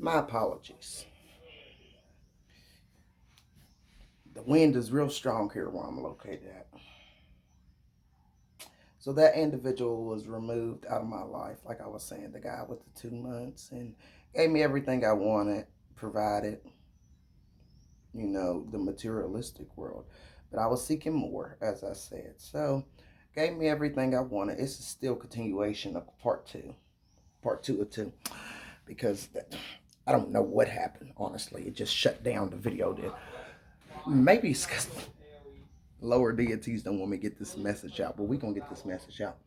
My apologies. The wind is real strong here where I'm located at. So that individual was removed out of my life, like I was saying, the guy with the 2 months, and gave me everything I wanted, provided, the materialistic world. But I was seeking more, as I said. So gave me everything I wanted. It's a still continuation of part two of two, because I don't know what happened, honestly. It just shut down, the video did. Maybe it's because lower deities don't want me to get this message out, but we're going to get this message out.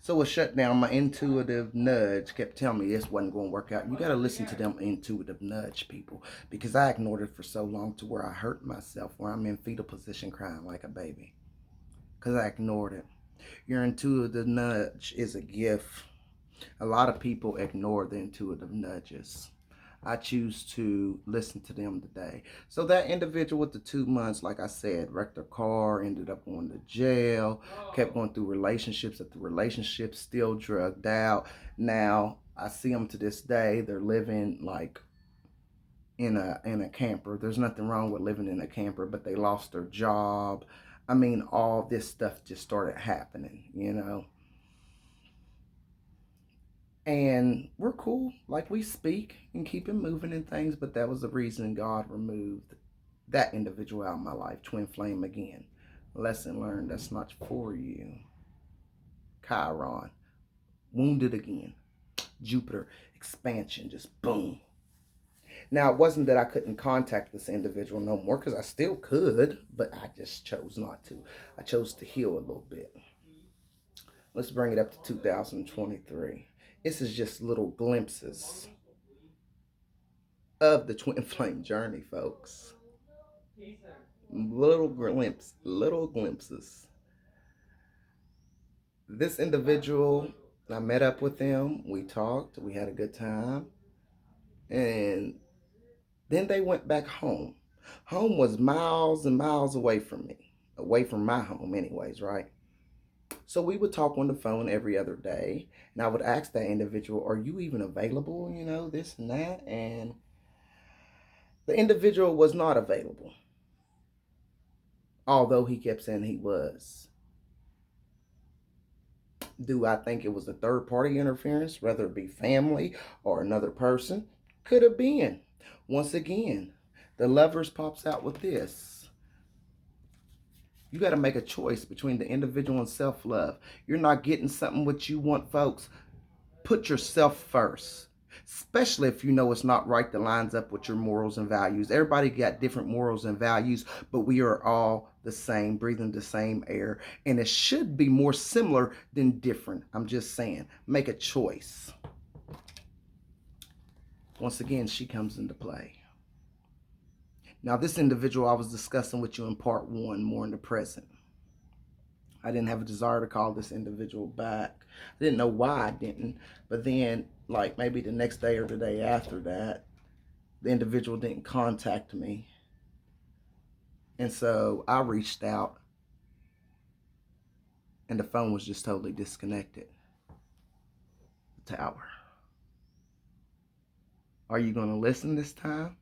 So it shut down. My intuitive nudge kept telling me this wasn't going to work out. You got to listen to them intuitive nudge people, because I ignored it for so long to where I hurt myself, where I'm in fetal position crying like a baby because I ignored it. Your intuitive nudge is a gift. A lot of people ignore the intuitive nudges. I choose to listen to them today. So that individual with the 2 months, like I said, wrecked their car, ended up going to jail, kept going through relationships. That the relationship still drugged out. Now I see them to this day. They're living like in a camper. There's nothing wrong with living in a camper, but they lost their job. I mean, all this stuff just started happening. And we're cool, like we speak and keep it moving and things, but that was the reason God removed that individual out of my life. Twin flame again. Lesson learned, that's not for you. Chiron, wounded again. Jupiter, expansion, just boom. Now, it wasn't that I couldn't contact this individual no more, because I still could, but I just chose not to. I chose to heal a little bit. Let's bring it up to 2023. This is just little glimpses of the twin flame journey, folks. Little glimpses. This individual, I met up with them, we talked, we had a good time, and then they went back home. Home was miles and miles away from me, away from my home, anyways, right? So we would talk on the phone every other day, and I would ask that individual, "Are you even available? This and that." And the individual was not available, although he kept saying he was. Do I think it was a third party interference, whether it be family or another person? Could have been. Once again, the lovers pops out with this. You got to make a choice between the individual and self love. You're not getting something what you want, folks. Put yourself first. Especially if you know it's not right that lines up with your morals and values. Everybody got different morals and values, but we are all the same, breathing the same air. And it should be more similar than different. I'm just saying, make a choice. Once again, she comes into play. Now, this individual I was discussing with you in part one, more in the present. I didn't have a desire to call this individual back. I didn't know why I didn't. But then, like maybe the next day or the day after that, the individual didn't contact me. And so I reached out, and the phone was just totally disconnected. The tower. Are you going to listen this time?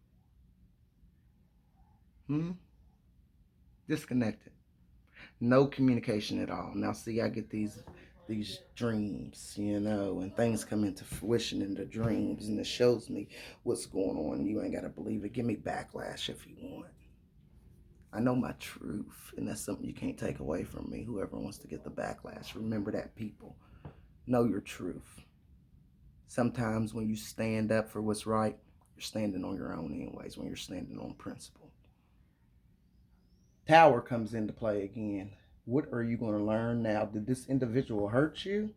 Disconnected. No communication at all. Now, see, I get these dreams, and things come into fruition in the dreams, and it shows me what's going on. You ain't got to believe it. Give me backlash if you want. I know my truth, and that's something you can't take away from me. Whoever wants to get the backlash, remember that, people. Know your truth. Sometimes when you stand up for what's right, you're standing on your own anyways, when you're standing on principle. Tower comes into play again. What are you going to learn now? Did this individual hurt you?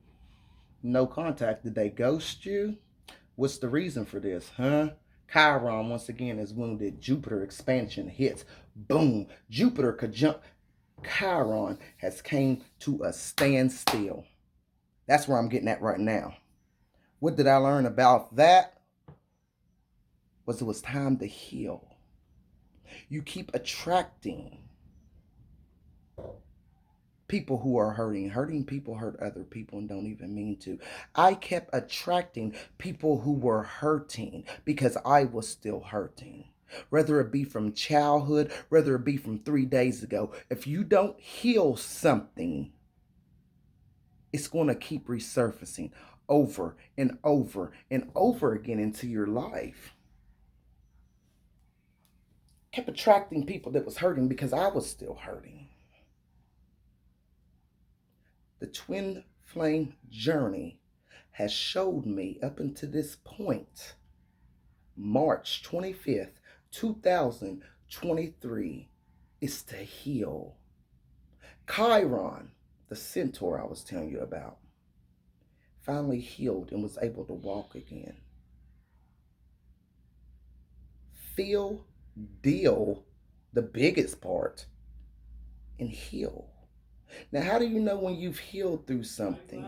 No contact. Did they ghost you? What's the reason for this, huh? Chiron, once again, is wounded. Jupiter expansion hits. Boom. Jupiter conjunct Chiron has came to a standstill. That's where I'm getting at right now. What did I learn about that? It was time to heal. You keep attracting people who are hurting. Hurting people hurt other people and don't even mean to. I kept attracting people who were hurting because I was still hurting. Whether it be from childhood, whether it be from 3 days ago. If you don't heal something, it's going to keep resurfacing over and over and over again into your life. Kept attracting people that was hurting because I was still hurting. The twin flame journey has showed me up until this point, March 25th, 2023, is to heal. Chiron, the centaur I was telling you about, finally healed and was able to walk again. Feel, deal, the biggest part, and heal. Now, how do you know when you've healed through something?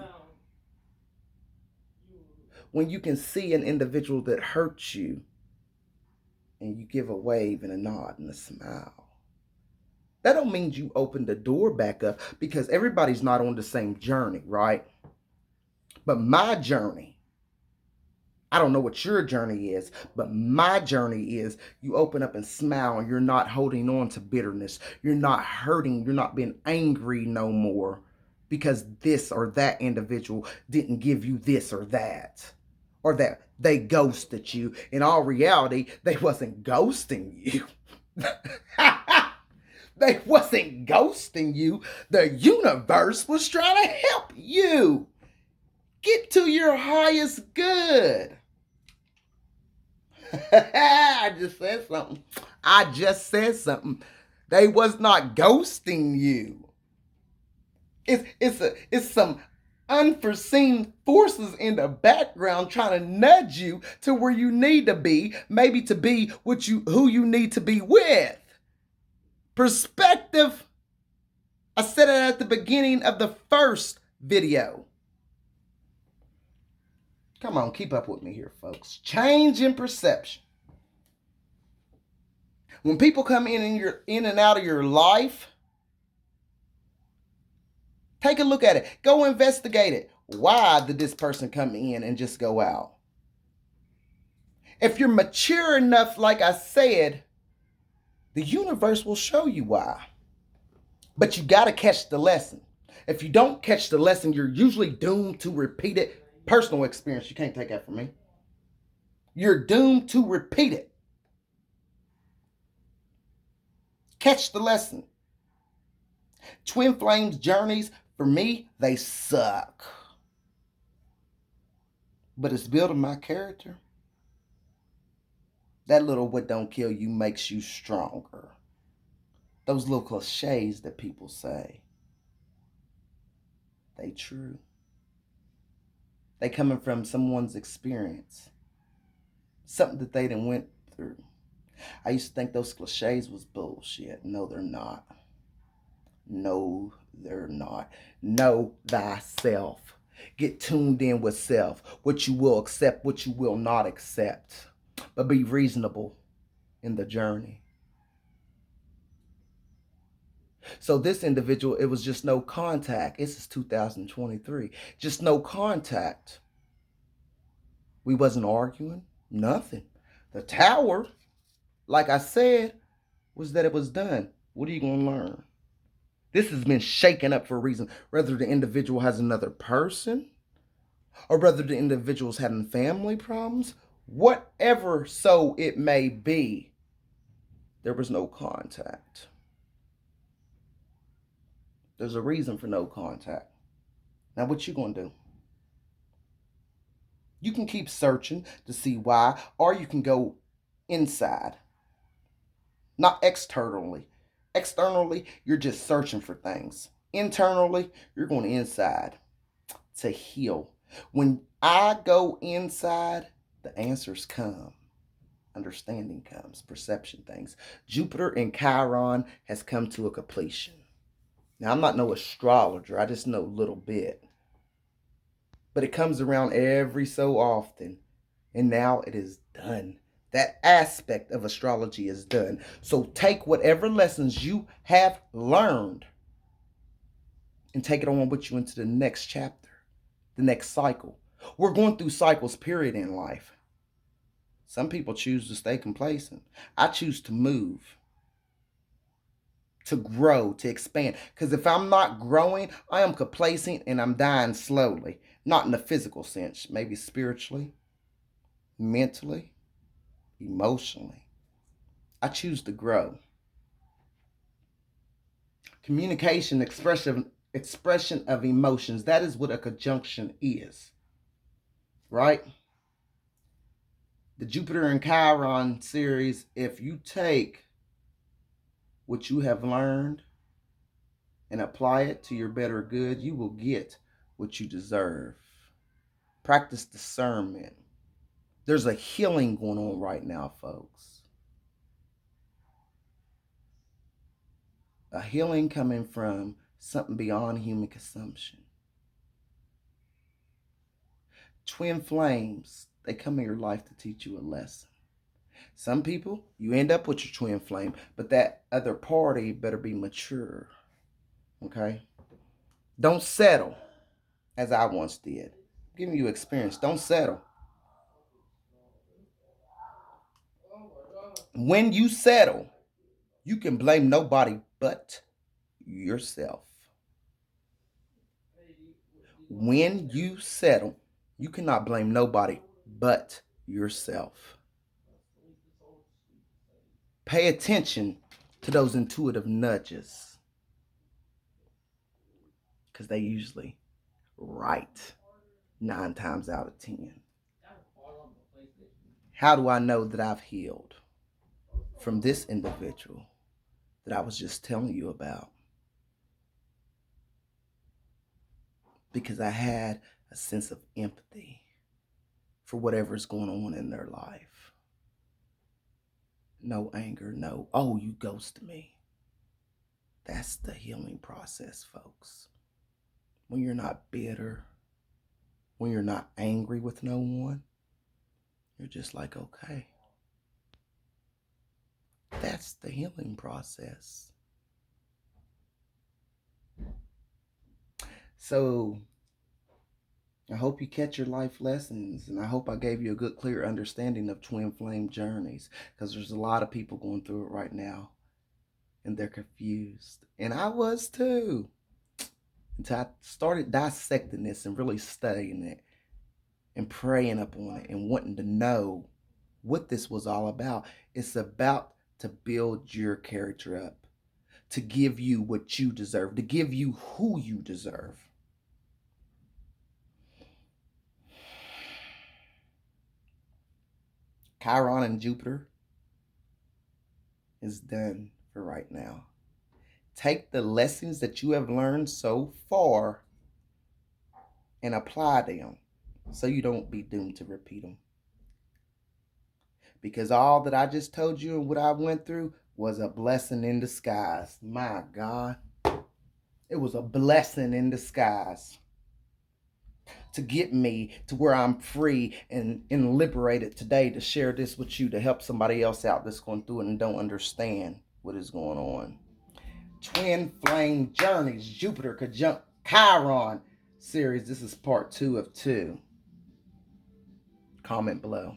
When you can see an individual that hurts you and you give a wave and a nod and a smile. That don't mean you open the door back up, because everybody's not on the same journey, right? But my journey, I don't know what your journey is, but my journey is you open up and smile and you're not holding on to bitterness. You're not hurting. You're not being angry no more because this or that individual didn't give you this or that. Or that they ghosted you. In all reality, they wasn't ghosting you. They wasn't ghosting you. The universe was trying to help you get to your highest good. I just said something. They was not ghosting you. It's some unforeseen forces in the background trying to nudge you to where you need to be, maybe to be who you need to be with. Perspective. I said it at the beginning of the first video. Come on, keep up with me here, folks. Change in perception. When people come in and out of your life, take a look at it. Go investigate it. Why did this person come in and just go out? If you're mature enough, like I said, the universe will show you why. But you got to catch the lesson. If you don't catch the lesson, you're usually doomed to repeat it. Personal experience, you can't take that from me. You're doomed to repeat it. Catch the lesson. Twin flames journeys, for me, they suck. But it's building my character. That little what don't kill you makes you stronger. Those little cliches that people say, they true. They coming from someone's experience. Something that they done went through. I used to think those cliches was bullshit. No, they're not. No, they're not. Know thyself. Get tuned in with self. What you will accept, what you will not accept. But be reasonable in the journey. So this individual, it was just no contact. This is 2023. Just no contact. We wasn't arguing. Nothing. The tower, like I said, was that it was done. What are you going to learn? This has been shaken up for a reason. Whether the individual has another person, or whether the individual's having family problems, whatever so it may be, there was no contact. There's a reason for no contact. Now, what you gonna do? You can keep searching to see why, or you can go inside. Not externally. Externally, you're just searching for things. Internally, you're going inside to heal. When I go inside, the answers come. Understanding comes. Perception things. Jupiter and Chiron has come to a completion. Now, I'm not no astrologer. I just know a little bit. But it comes around every so often. And now it is done. That aspect of astrology is done. So take whatever lessons you have learned and take it on with you into the next chapter, the next cycle. We're going through cycles, period, in life. Some people choose to stay complacent. I choose to move, to grow, to expand. Because if I'm not growing, I am complacent and I'm dying slowly. Not in the physical sense, maybe spiritually, mentally, emotionally. I choose to grow. Communication, expression of emotions. That is what a conjunction is, right? The Jupiter and Chiron series, if you take what you have learned and apply it to your better good, you will get what you deserve. Practice discernment. There's a healing going on right now, folks. A healing coming from something beyond human consumption. Twin flames, they come in your life to teach you a lesson. Some people, you end up with your twin flame, but that other party better be mature. Okay? Don't settle, as I once did. I'm giving you experience. Don't settle. When you settle, you can blame nobody but yourself. When you settle, you cannot blame nobody but yourself. Pay attention to those intuitive nudges because they usually right 9 times out of 10. How do I know that I've healed from this individual that I was just telling you about? Because I had a sense of empathy for whatever's going on in their life. No anger, no, oh, you ghosted me. That's the healing process, folks. When you're not bitter, when you're not angry with no one, you're just like, okay. That's the healing process. So I hope you catch your life lessons, and I hope I gave you a good, clear understanding of twin flame journeys, because there's a lot of people going through it right now, and they're confused. And I was too. Until I started dissecting this and really studying it and praying up on it and wanting to know what this was all about. It's about to build your character up, to give you what you deserve, to give you who you deserve. Chiron and Jupiter is done for right now. Take the lessons that you have learned so far and apply them so you don't be doomed to repeat them. Because all that I just told you and what I went through was a blessing in disguise. My God. It was a blessing in disguise to get me to where I'm free and liberated today to share this with you, to help somebody else out that's going through it and don't understand what is going on. Twin Flame Journeys, Jupiter conjunct Chiron series. This is part 2 of 2. Comment below.